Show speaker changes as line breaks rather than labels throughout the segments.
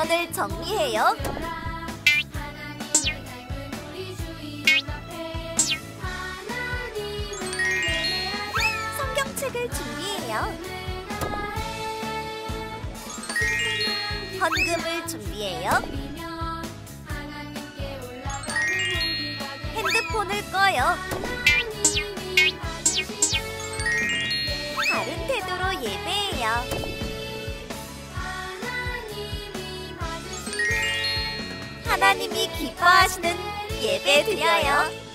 핸드폰을 정리해요. 성경책을 준비해요. 헌금을 준비해요. 핸드폰을 꺼요. 바른 태도로 예배해요. 하나님이 기뻐하시는 예배 드려요.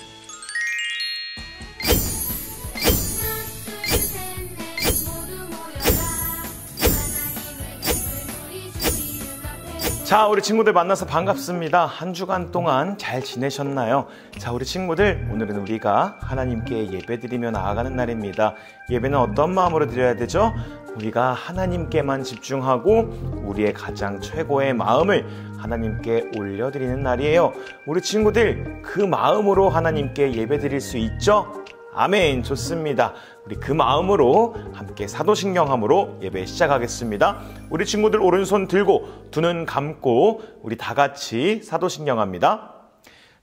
자, 우리 친구들 만나서 반갑습니다. 한 주간 동안 잘 지내셨나요? 자, 우리 친구들, 오늘은 우리가 하나님께 예배드리며 나아가는 날입니다. 예배는 어떤 마음으로 드려야 되죠? 우리가 하나님께만 집중하고 우리의 가장 최고의 마음을 하나님께 올려드리는 날이에요. 우리 친구들, 그 마음으로 하나님께 예배드릴 수 있죠? 아멘. 좋습니다. 우리 그 마음으로 함께 사도신경함으로 예배 시작하겠습니다. 우리 친구들 오른손 들고 두 눈 감고 우리 다 같이 사도신경합니다.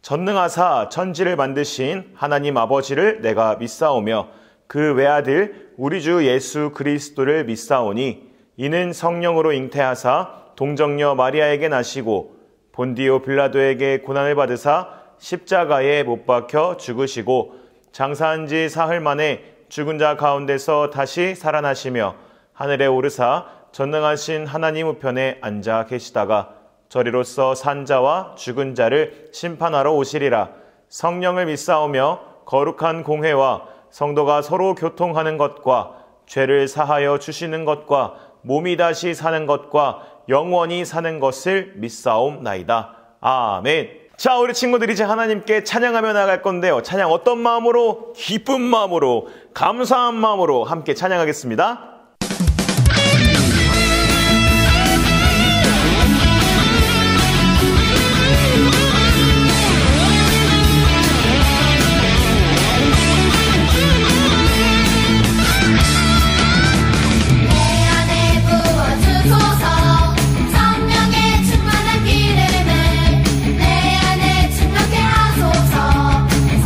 전능하사 천지를 만드신 하나님 아버지를 내가 믿사오며 그 외아들 우리 주 예수 그리스도를 믿사오니 이는 성령으로 잉태하사 동정녀 마리아에게 나시고 본디오 빌라도에게 고난을 받으사 십자가에 못 박혀 죽으시고 장사한 지 사흘 만에 죽은 자 가운데서 다시 살아나시며 하늘에 오르사 전능하신 하나님 우편에 앉아 계시다가 저리로서 산 자와 죽은 자를 심판하러 오시리라. 성령을 믿사오며 거룩한 공회와 성도가 서로 교통하는 것과 죄를 사하여 주시는 것과 몸이 다시 사는 것과 영원히 사는 것을 믿사옵나이다. 아멘. 자, 우리 친구들 이제 하나님께 찬양하며 나아갈 건데요. 찬양 어떤 마음으로? 기쁜 마음으로, 감사한 마음으로 함께 찬양하겠습니다.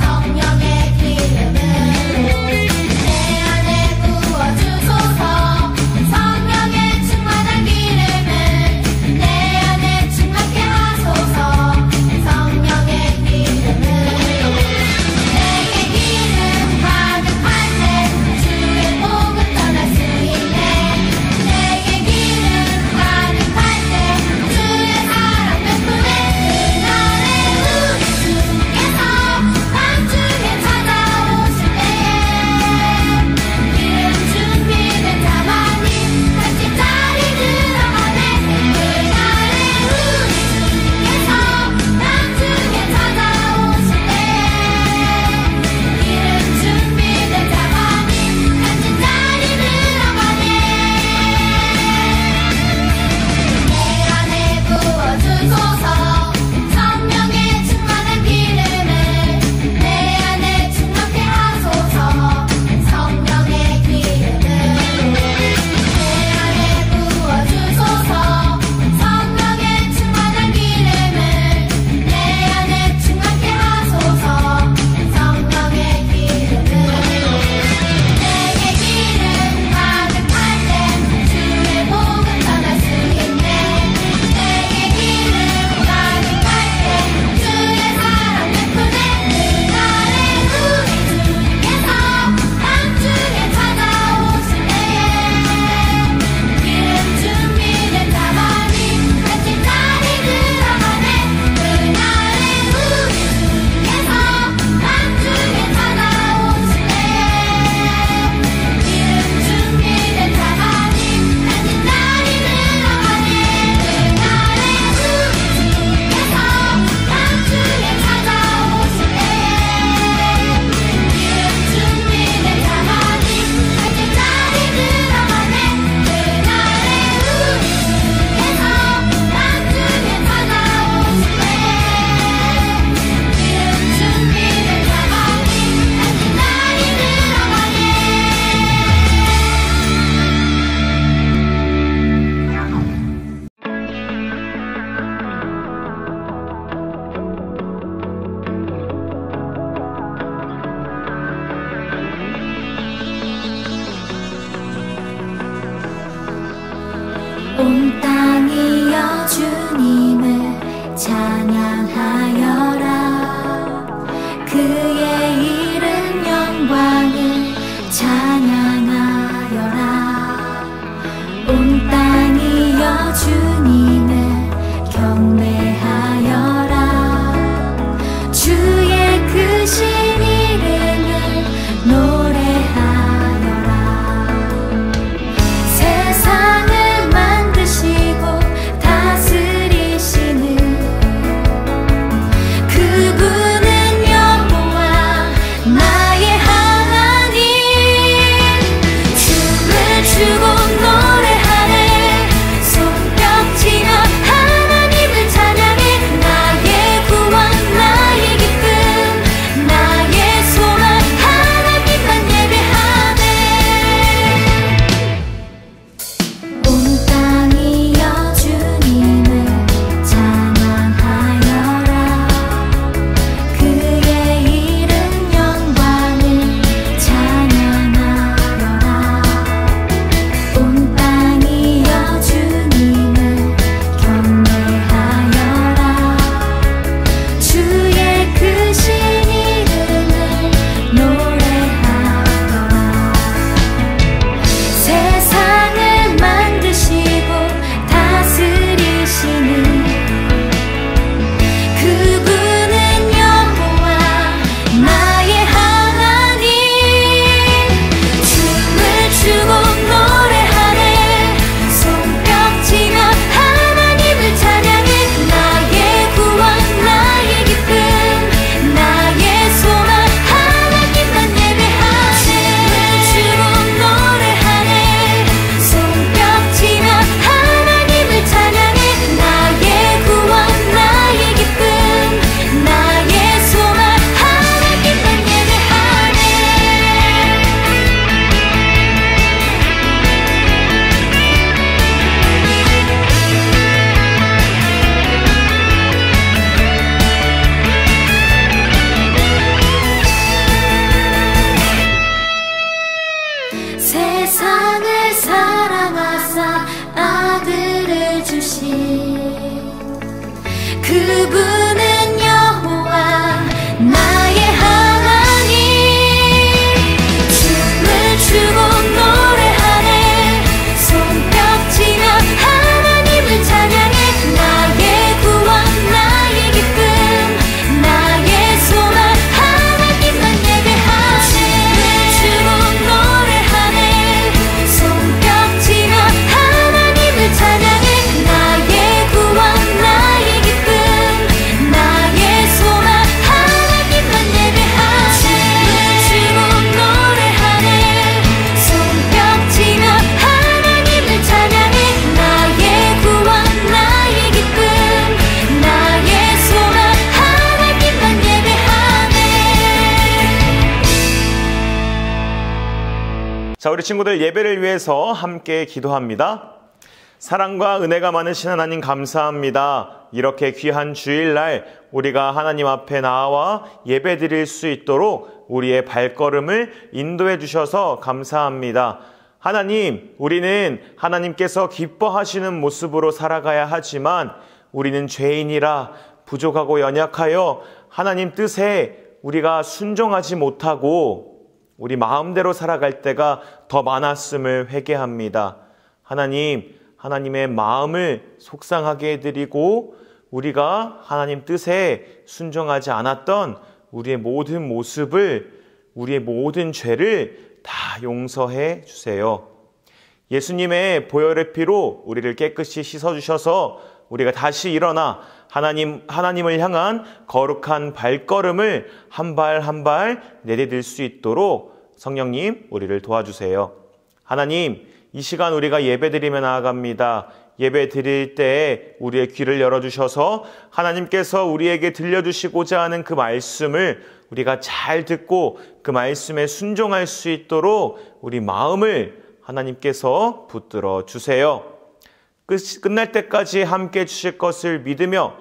성령의 기름을 내 안에 부어주소서. 찬양하여라. 온 땅이여 주님을 경배하여라. 주의 크신 이름을 노래하여라. 세상을 만드시고 다스리시는 그분은 여호와 나의 하나님. 춤을 추고 노래하네. 손뼉치며 하나님을 찬양해. 나의 구원 나의 기쁨 나의 소망 하나님만 예배하네. 온 땅이여 주님을 찬양하여라. 그의 이름 영광을 찬양하여라. 온 땅이여 주님을 경배하여라. 주의 크신 이름을 노래하여라. 세상을 만드시고 다스리시는 그분은 여호와 나의 하나님. 춤을 추고 노래하네. 손뼉치며 하나님을 찬양해. 나의 구원 나의 기쁨 나의 소망 하나님만 예배하네. 춤을 추고 노래하네. 손뼉치며 하나님을 찬양해. 나의 구원 나의 기쁨 나의 소망 하나님만 예배하네. 세상을 사랑하사 아들을 주신 그분은 여호와 나의 하나님. 춤을 추고 노래하네. 손뼉치며 하나님을 찬양해. 나의 구원 나의 기쁨 나의 소망 하나님만 예배하네. 춤을 추고 노래하네. 손뼉치며 하나님을 찬양해. 나의 구원 나의 기쁨 나의 소망 하나님만 예배하네. 춤을 추고 노래하네. 손뼉치며 하나님을 찬양해. 나의 구원 나의 기쁨 나의 소망 하나님만 예배하네.
자, 우리 친구들 예배를 위해서 함께 기도합니다. 사랑과 은혜가 많으신 하나님 감사합니다. 이렇게 귀한 주일날 우리가 하나님 앞에 나와 예배 드릴 수 있도록 우리의 발걸음을 인도해 주셔서 감사합니다. 하나님, 우리는 하나님께서 기뻐하시는 모습으로 살아가야 하지만 우리는 죄인이라 부족하고 연약하여 하나님 뜻에 우리가 순종하지 못하고 우리 마음대로 살아갈 때가 더 많았음을 회개합니다. 하나님, 하나님의 마음을 속상하게 해드리고 우리가 하나님 뜻에 순종하지 않았던 우리의 모든 모습을, 우리의 모든 죄를 다 용서해 주세요. 예수님의 보혈의 피로 우리를 깨끗이 씻어주셔서 우리가 다시 일어나 하나님을 향한 거룩한 발걸음을 한 발 한 발 내디딜 수 있도록 성령님 우리를 도와주세요. 하나님, 이 시간 우리가 예배드리며 나아갑니다. 예배 드릴 때 우리의 귀를 열어주셔서 하나님께서 우리에게 들려주시고자 하는 그 말씀을 우리가 잘 듣고 그 말씀에 순종할 수 있도록 우리 마음을 하나님께서 붙들어 주세요. 끝날 때까지 함께 해주실 것을 믿으며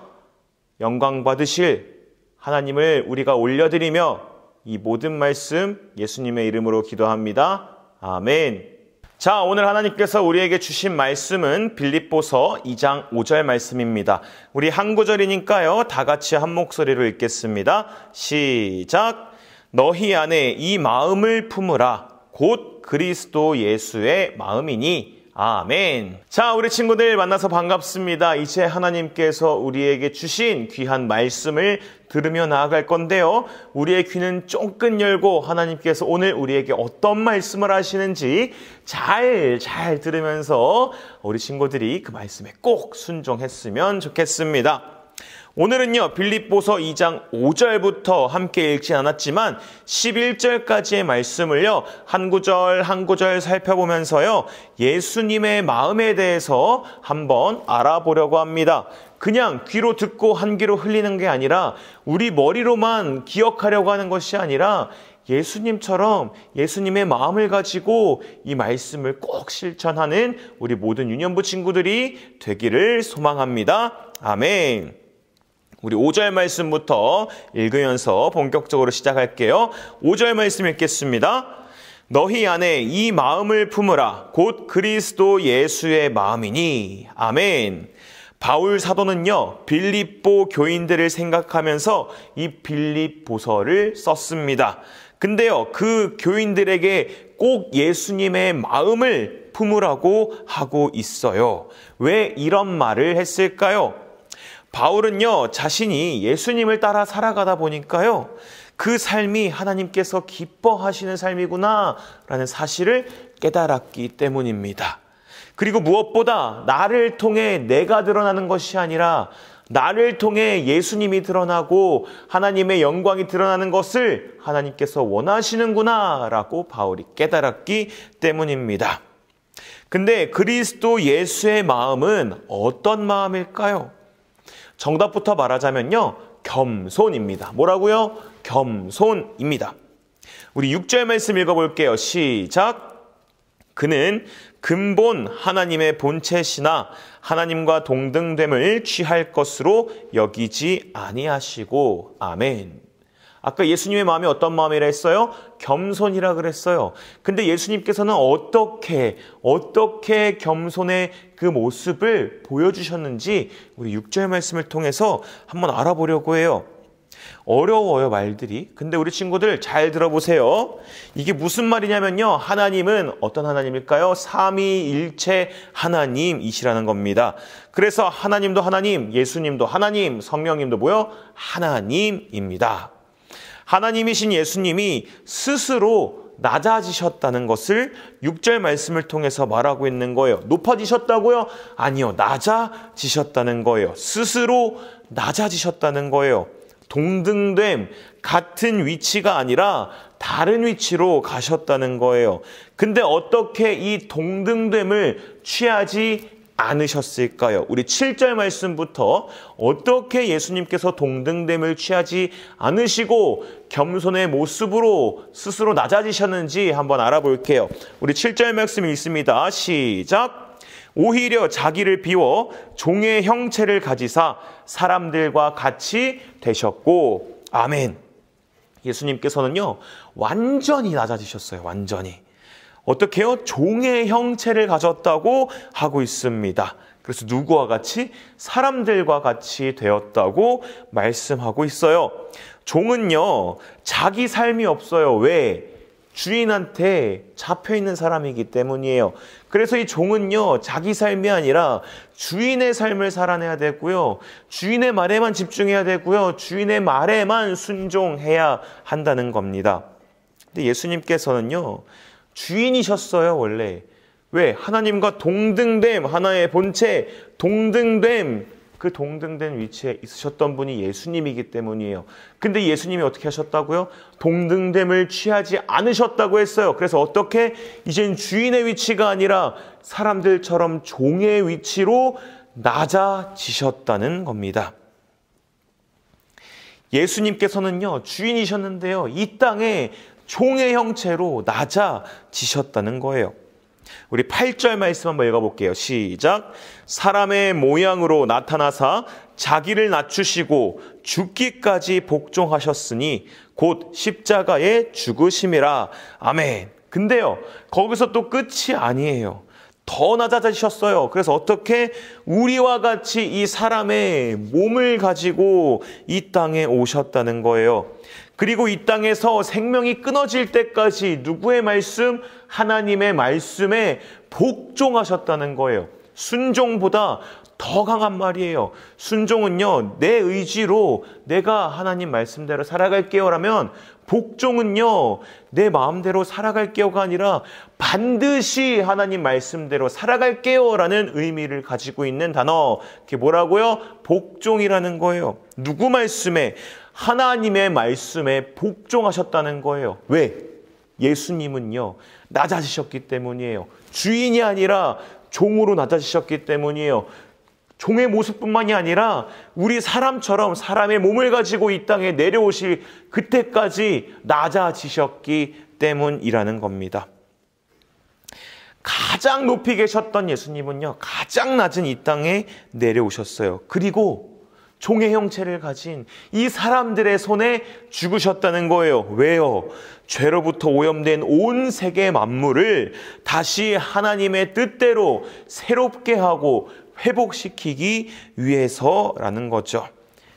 영광 받으실 하나님을 우리가 올려드리며 이 모든 말씀 예수님의 이름으로 기도합니다. 아멘. 자, 오늘 하나님께서 우리에게 주신 말씀은 빌립보서 2장 5절 말씀입니다. 우리 한 구절이니까요, 다 같이 한 목소리로 읽겠습니다. 시작. 너희 안에 이 마음을 품으라. 곧 그리스도 예수의 마음이니. 아멘. 자, 우리 친구들 만나서 반갑습니다. 이제 하나님께서 우리에게 주신 귀한 말씀을 들으며 나아갈 건데요. 우리의 귀는 쫑긋 열고 하나님께서 오늘 우리에게 어떤 말씀을 하시는지 잘 들으면서 우리 친구들이 그 말씀에 꼭 순종했으면 좋겠습니다. 오늘은요, 빌립보서 2장 5절부터 함께 읽지 않았지만 11절까지의 말씀을요, 한 구절 한 구절 살펴보면서요, 예수님의 마음에 대해서 한번 알아보려고 합니다. 그냥 귀로 듣고 한 귀로 흘리는 게 아니라 우리 머리로만 기억하려고 하는 것이 아니라 예수님처럼 예수님의 마음을 가지고 이 말씀을 꼭 실천하는 우리 모든 유년부 친구들이 되기를 소망합니다. 아멘. 우리 5절 말씀부터 읽으면서 본격적으로 시작할게요. 5절 말씀 읽겠습니다. 너희 안에 이 마음을 품으라. 곧 그리스도 예수의 마음이니. 아멘. 바울 사도는요, 빌립보 교인들을 생각하면서 이 빌립보서를 썼습니다. 근데요, 그 교인들에게 꼭 예수님의 마음을 품으라고 하고 있어요. 왜 이런 말을 했을까요? 바울은요, 자신이 예수님을 따라 살아가다 보니까요, 그 삶이 하나님께서 기뻐하시는 삶이구나 라는 사실을 깨달았기 때문입니다. 그리고 무엇보다 나를 통해 내가 드러나는 것이 아니라 나를 통해 예수님이 드러나고 하나님의 영광이 드러나는 것을 하나님께서 원하시는구나 라고 바울이 깨달았기 때문입니다. 근데 그리스도 예수의 마음은 어떤 마음일까요? 정답부터 말하자면요, 겸손입니다. 뭐라고요? 겸손입니다. 우리 6절 말씀 읽어볼게요. 시작. 그는 근본 하나님의 본체시나 하나님과 동등됨을 취할 것으로 여기지 아니하시고. 아멘. 아까 예수님의 마음이 어떤 마음이라 했어요? 겸손이라 그랬어요. 근데 예수님께서는 어떻게 겸손의 그 모습을 보여주셨는지 우리 6절 말씀을 통해서 한번 알아보려고 해요. 어려워요, 말들이. 근데 우리 친구들 잘 들어보세요. 이게 무슨 말이냐면요, 하나님은 어떤 하나님일까요? 삼위일체 하나님이시라는 겁니다. 그래서 하나님도 하나님, 예수님도 하나님, 성령님도 뭐요? 하나님입니다. 하나님이신 예수님이 스스로 낮아지셨다는 것을 6절 말씀을 통해서 말하고 있는 거예요. 높아지셨다고요? 아니요, 낮아지셨다는 거예요. 스스로 낮아지셨다는 거예요. 동등됨, 같은 위치가 아니라 다른 위치로 가셨다는 거예요. 근데 어떻게 이 동등됨을 취하지 않으셨을까요? 우리 7절 말씀부터 어떻게 예수님께서 동등됨을 취하지 않으시고 겸손의 모습으로 스스로 낮아지셨는지 한번 알아볼게요. 우리 7절 말씀이 있습니다. 시작. 오히려 자기를 비워 종의 형체를 가지사 사람들과 같이 되셨고. 아멘. 예수님께서는요, 완전히 낮아지셨어요. 완전히. 어떻게 해요? 종의 형체를 가졌다고 하고 있습니다. 그래서 누구와 같이? 사람들과 같이 되었다고 말씀하고 있어요. 종은요, 자기 삶이 없어요. 왜? 주인한테 잡혀있는 사람이기 때문이에요. 그래서 이 종은요, 자기 삶이 아니라 주인의 삶을 살아내야 되고요, 주인의 말에만 집중해야 되고요, 주인의 말에만 순종해야 한다는 겁니다. 근데 예수님께서는요, 주인이셨어요, 원래. 왜? 하나님과 동등됨, 하나의 본체, 동등됨, 그 동등된 위치에 있으셨던 분이 예수님이기 때문이에요. 근데 예수님이 어떻게 하셨다고요? 동등됨을 취하지 않으셨다고 했어요. 그래서 어떻게? 이젠 주인의 위치가 아니라 사람들처럼 종의 위치로 낮아지셨다는 겁니다. 예수님께서는요, 주인이셨는데요, 이 땅에 종의 형체로 낮아지셨다는 거예요. 우리 8절 말씀 한번 읽어볼게요. 시작. 사람의 모양으로 나타나사 자기를 낮추시고 죽기까지 복종하셨으니 곧 십자가에 죽으심이라. 아멘. 근데요, 거기서 또 끝이 아니에요. 더 낮아지셨어요. 그래서 어떻게? 우리와 같이 이 사람의 몸을 가지고 이 땅에 오셨다는 거예요. 그리고 이 땅에서 생명이 끊어질 때까지 누구의 말씀? 하나님의 말씀에 복종하셨다는 거예요. 순종보다 더 강한 말이에요. 순종은요, 내 의지로 내가 하나님 말씀대로 살아갈게요 라면, 복종은요, 내 마음대로 살아갈게요가 아니라 반드시 하나님 말씀대로 살아갈게요 라는 의미를 가지고 있는 단어, 그게 뭐라고요? 복종이라는 거예요. 누구 말씀에? 하나님의 말씀에 복종하셨다는 거예요. 왜? 예수님은요, 낮아지셨기 때문이에요. 주인이 아니라 종으로 낮아지셨기 때문이에요. 종의 모습뿐만이 아니라 우리 사람처럼 사람의 몸을 가지고 이 땅에 내려오실 그때까지 낮아지셨기 때문이라는 겁니다. 가장 높이 계셨던 예수님은요, 가장 낮은 이 땅에 내려오셨어요. 그리고 종의 형체를 가진 이 사람들의 손에 죽으셨다는 거예요. 왜요? 죄로부터 오염된 온 세계 만물을 다시 하나님의 뜻대로 새롭게 하고 회복시키기 위해서라는 거죠.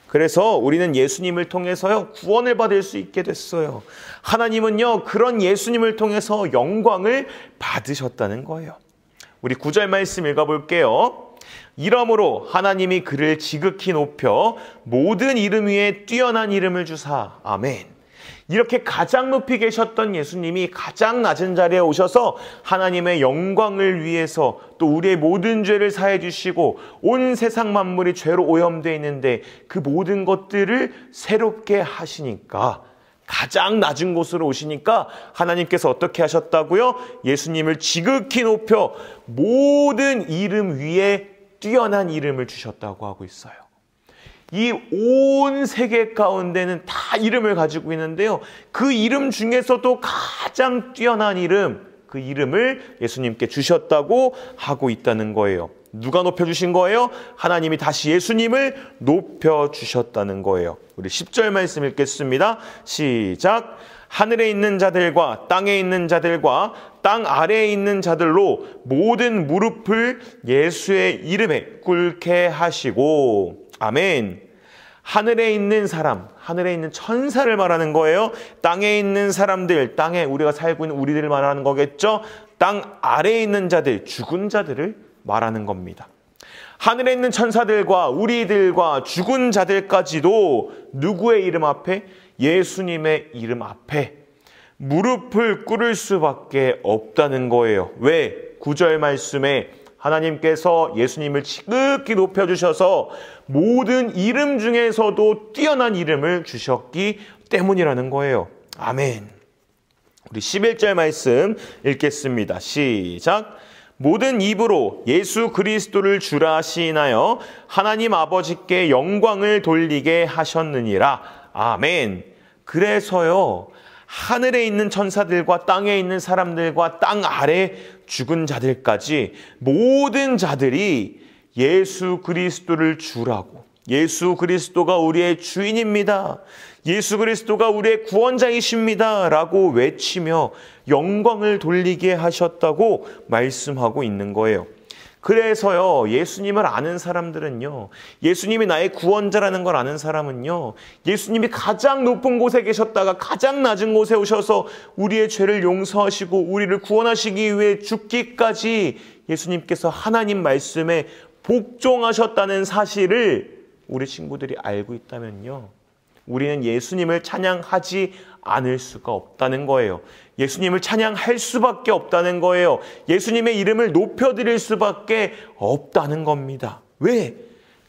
그래서 우리는 예수님을 통해서요, 구원을 받을 수 있게 됐어요. 하나님은요, 그런 예수님을 통해서 영광을 받으셨다는 거예요. 우리 9절 말씀 읽어볼게요. 이러므로 하나님이 그를 지극히 높여 모든 이름 위에 뛰어난 이름을 주사. 아멘. 이렇게 가장 높이 계셨던 예수님이 가장 낮은 자리에 오셔서 하나님의 영광을 위해서 또 우리의 모든 죄를 사해 주시고 온 세상 만물이 죄로 오염되어 있는데 그 모든 것들을 새롭게 하시니까, 가장 낮은 곳으로 오시니까 하나님께서 어떻게 하셨다고요? 예수님을 지극히 높여 모든 이름 위에 뛰어난 이름을 주셨다고 하고 있어요. 이 온 세계 가운데는 다 이름을 가지고 있는데요, 그 이름 중에서도 가장 뛰어난 이름, 그 이름을 예수님께 주셨다고 하고 있다는 거예요. 누가 높여주신 거예요? 하나님이 다시 예수님을 높여주셨다는 거예요. 우리 10절 말씀 읽겠습니다. 시작. 하늘에 있는 자들과 땅에 있는 자들과 땅 아래에 있는 자들로 모든 무릎을 예수의 이름에 꿇게 하시고. 아멘. 하늘에 있는 사람, 하늘에 있는 천사를 말하는 거예요. 땅에 있는 사람들, 땅에 우리가 살고 있는 우리들을 말하는 거겠죠. 땅 아래에 있는 자들, 죽은 자들을 말하는 겁니다. 하늘에 있는 천사들과 우리들과 죽은 자들까지도 누구의 이름 앞에? 예수님의 이름 앞에 무릎을 꿇을 수밖에 없다는 거예요. 왜? 9절 말씀에 하나님께서 예수님을 지극히 높여주셔서 모든 이름 중에서도 뛰어난 이름을 주셨기 때문이라는 거예요. 아멘. 우리 11절 말씀 읽겠습니다. 시작. 모든 입으로 예수 그리스도를 주라 시인하여 하나님 아버지께 영광을 돌리게 하셨느니라. 아멘. 그래서요, 하늘에 있는 천사들과 땅에 있는 사람들과 땅 아래 죽은 자들까지 모든 자들이 예수 그리스도를 주라고, 예수 그리스도가 우리의 주인입니다, 예수 그리스도가 우리의 구원자이십니다 라고 외치며 영광을 돌리게 하셨다고 말씀하고 있는 거예요. 그래서요, 예수님을 아는 사람들은요, 예수님이 나의 구원자라는 걸 아는 사람은요, 예수님이 가장 높은 곳에 계셨다가 가장 낮은 곳에 오셔서 우리의 죄를 용서하시고 우리를 구원하시기 위해 죽기까지 예수님께서 하나님 말씀에 복종하셨다는 사실을 우리 친구들이 알고 있다면요, 우리는 예수님을 찬양하지 않을 수가 없다는 거예요. 예수님을 찬양할 수밖에 없다는 거예요. 예수님의 이름을 높여드릴 수밖에 없다는 겁니다. 왜?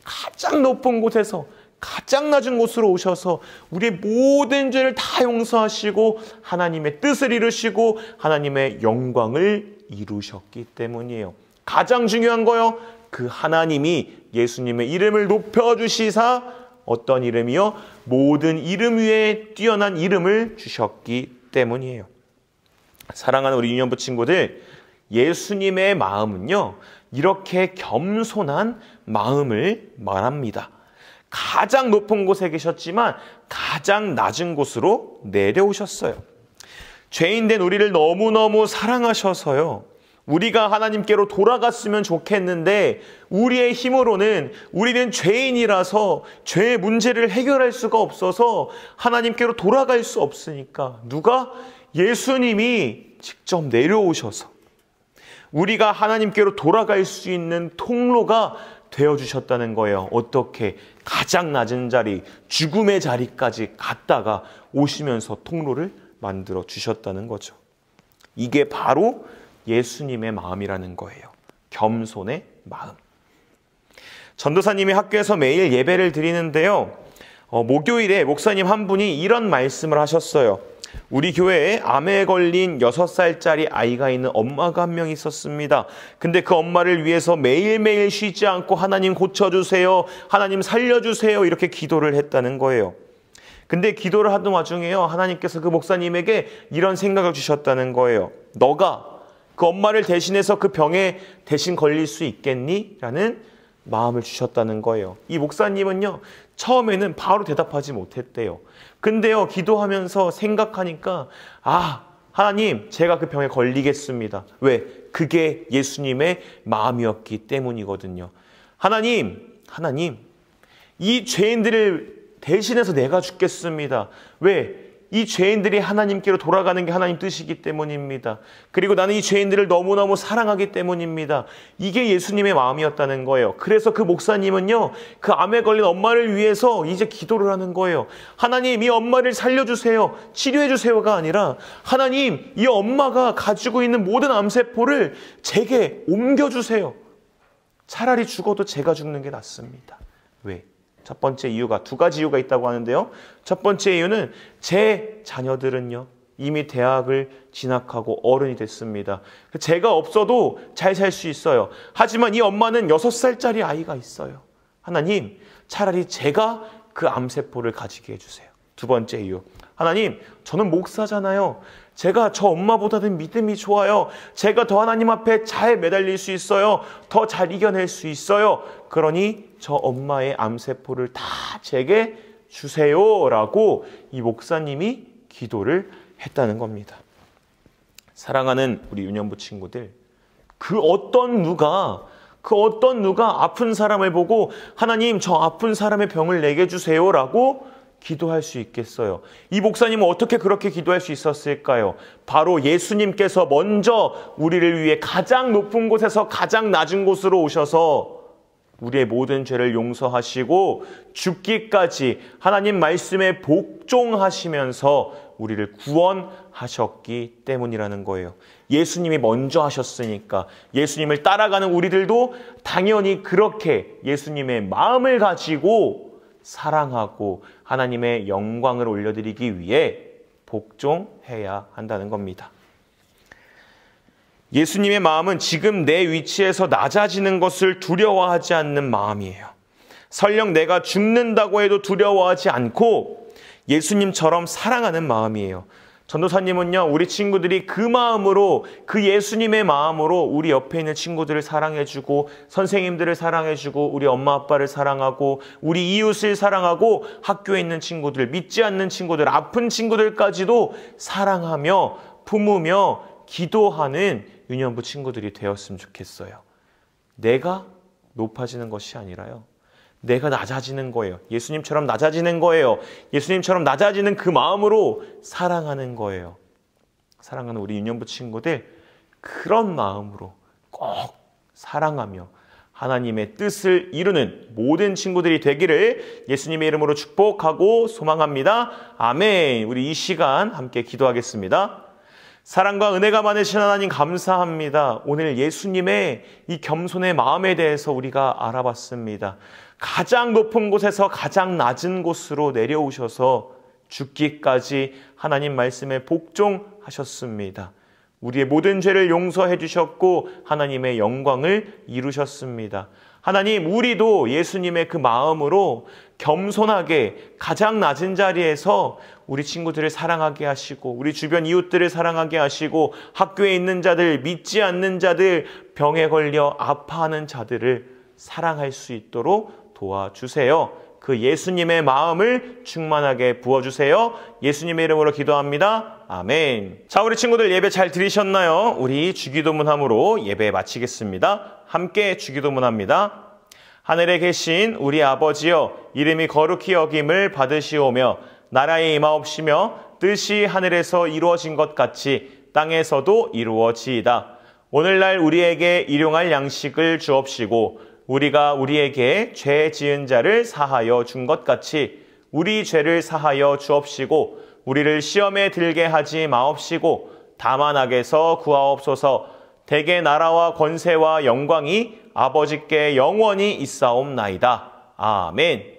가장 높은 곳에서 가장 낮은 곳으로 오셔서 우리의 모든 죄를 다 용서하시고 하나님의 뜻을 이루시고 하나님의 영광을 이루셨기 때문이에요. 가장 중요한 거요, 그 하나님이 예수님의 이름을 높여주시사 어떤 이름이요? 모든 이름 위에 뛰어난 이름을 주셨기 때문이에요. 사랑하는 우리 유년부 친구들, 예수님의 마음은요, 이렇게 겸손한 마음을 말합니다. 가장 높은 곳에 계셨지만 가장 낮은 곳으로 내려오셨어요. 죄인된 우리를 너무너무 사랑하셔서요, 우리가 하나님께로 돌아갔으면 좋겠는데 우리의 힘으로는 우리는 죄인이라서 죄의 문제를 해결할 수가 없어서 하나님께로 돌아갈 수 없으니까 누가? 예수님이 직접 내려오셔서 우리가 하나님께로 돌아갈 수 있는 통로가 되어주셨다는 거예요. 어떻게? 가장 낮은 자리, 죽음의 자리까지 갔다가 오시면서 통로를 만들어 주셨다는 거죠. 이게 바로 예수님의 마음이라는 거예요. 겸손의 마음. 전도사님이 학교에서 매일 예배를 드리는데요. 목요일에 목사님 한 분이 이런 말씀을 하셨어요. 우리 교회에 암에 걸린 6살짜리 아이가 있는 엄마가 한 명 있었습니다. 근데 그 엄마를 위해서 매일매일 쉬지 않고 하나님 고쳐주세요, 하나님 살려주세요 이렇게 기도를 했다는 거예요. 근데 기도를 하던 와중에요, 하나님께서 그 목사님에게 이런 생각을 주셨다는 거예요. 너가 그 엄마를 대신해서 그 병에 대신 걸릴 수 있겠니? 라는 마음을 주셨다는 거예요. 이 목사님은요, 처음에는 바로 대답하지 못했대요. 근데요, 기도하면서 생각하니까 하나님, 제가 그 병에 걸리겠습니다. 왜? 그게 예수님의 마음이었기 때문이거든요. 하나님, 이 죄인들을 대신해서 내가 죽겠습니다. 왜? 이 죄인들이 하나님께로 돌아가는 게 하나님 뜻이기 때문입니다. 그리고 나는 이 죄인들을 너무너무 사랑하기 때문입니다. 이게 예수님의 마음이었다는 거예요. 그래서 그 목사님은요, 그 암에 걸린 엄마를 위해서 이제 기도를 하는 거예요. 하나님, 이 엄마를 살려주세요, 치료해주세요가 아니라 하나님, 이 엄마가 가지고 있는 모든 암세포를 제게 옮겨주세요. 차라리 죽어도 제가 죽는 게 낫습니다. 왜? 첫 번째 이유가, 2가지 이유가 있다고 하는데요. 첫 번째 이유는 제 자녀들은요, 이미 대학을 진학하고 어른이 됐습니다. 제가 없어도 잘 살 수 있어요. 하지만 이 엄마는 6살짜리 아이가 있어요. 하나님, 차라리 제가 그 암세포를 가지게 해주세요. 2번째 이유, 하나님, 저는 목사잖아요. 제가 저 엄마보다는 믿음이 좋아요. 제가 더 하나님 앞에 잘 매달릴 수 있어요. 더 잘 이겨낼 수 있어요. 그러니 저 엄마의 암세포를 다 제게 주세요라고 이 목사님이 기도를 했다는 겁니다. 사랑하는 우리 유년부 친구들, 그 어떤 누가 아픈 사람을 보고 하나님, 저 아픈 사람의 병을 내게 주세요라고 기도할 수 있겠어요? 이 목사님은 어떻게 그렇게 기도할 수 있었을까요? 바로 예수님께서 먼저 우리를 위해 가장 높은 곳에서 가장 낮은 곳으로 오셔서 우리의 모든 죄를 용서하시고 죽기까지 하나님 말씀에 복종하시면서 우리를 구원하셨기 때문이라는 거예요. 예수님이 먼저 하셨으니까 예수님을 따라가는 우리들도 당연히 그렇게 예수님의 마음을 가지고 사랑하고 하나님의 영광을 올려드리기 위해 복종해야 한다는 겁니다. 예수님의 마음은 지금 내 위치에서 낮아지는 것을 두려워하지 않는 마음이에요. 설령 내가 죽는다고 해도 두려워하지 않고 예수님처럼 사랑하는 마음이에요. 전도사님은요, 우리 친구들이 그 마음으로, 그 예수님의 마음으로 우리 옆에 있는 친구들을 사랑해주고, 선생님들을 사랑해주고, 우리 엄마 아빠를 사랑하고, 우리 이웃을 사랑하고, 학교에 있는 친구들, 믿지 않는 친구들, 아픈 친구들까지도 사랑하며 품으며 기도하는 유년부 친구들이 되었으면 좋겠어요. 내가 높아지는 것이 아니라요, 내가 낮아지는 거예요. 예수님처럼 낮아지는 거예요. 예수님처럼 낮아지는 그 마음으로 사랑하는 거예요. 사랑하는 우리 유년부 친구들, 그런 마음으로 꼭 사랑하며 하나님의 뜻을 이루는 모든 친구들이 되기를 예수님의 이름으로 축복하고 소망합니다. 아멘. 우리 이 시간 함께 기도하겠습니다. 사랑과 은혜가 많으신 하나님, 감사합니다. 오늘 예수님의 이 겸손의 마음에 대해서 우리가 알아봤습니다. 가장 높은 곳에서 가장 낮은 곳으로 내려오셔서 죽기까지 하나님 말씀에 복종하셨습니다. 우리의 모든 죄를 용서해 주셨고 하나님의 영광을 이루셨습니다. 하나님, 우리도 예수님의 그 마음으로 겸손하게 가장 낮은 자리에서 우리 친구들을 사랑하게 하시고, 우리 주변 이웃들을 사랑하게 하시고, 학교에 있는 자들, 믿지 않는 자들, 병에 걸려 아파하는 자들을 사랑할 수 있도록 도와주세요. 그 예수님의 마음을 충만하게 부어주세요. 예수님의 이름으로 기도합니다. 아멘. 자, 우리 친구들 예배 잘 들으셨나요? 우리 주기도문함으로 예배 마치겠습니다. 함께 주기도문합니다. 하늘에 계신 우리 아버지여, 이름이 거룩히 여김을 받으시오며 나라에 임하옵시며 뜻이 하늘에서 이루어진 것 같이 땅에서도 이루어지이다. 오늘날 우리에게 일용할 양식을 주옵시고 우리가 우리에게 죄 지은 자를 사하여 준 것 같이 우리 죄를 사하여 주옵시고 우리를 시험에 들게 하지 마옵시고 다만 악에서 구하옵소서. 대개 나라와 권세와 영광이 아버지께 영원히 있사옵나이다. 아멘.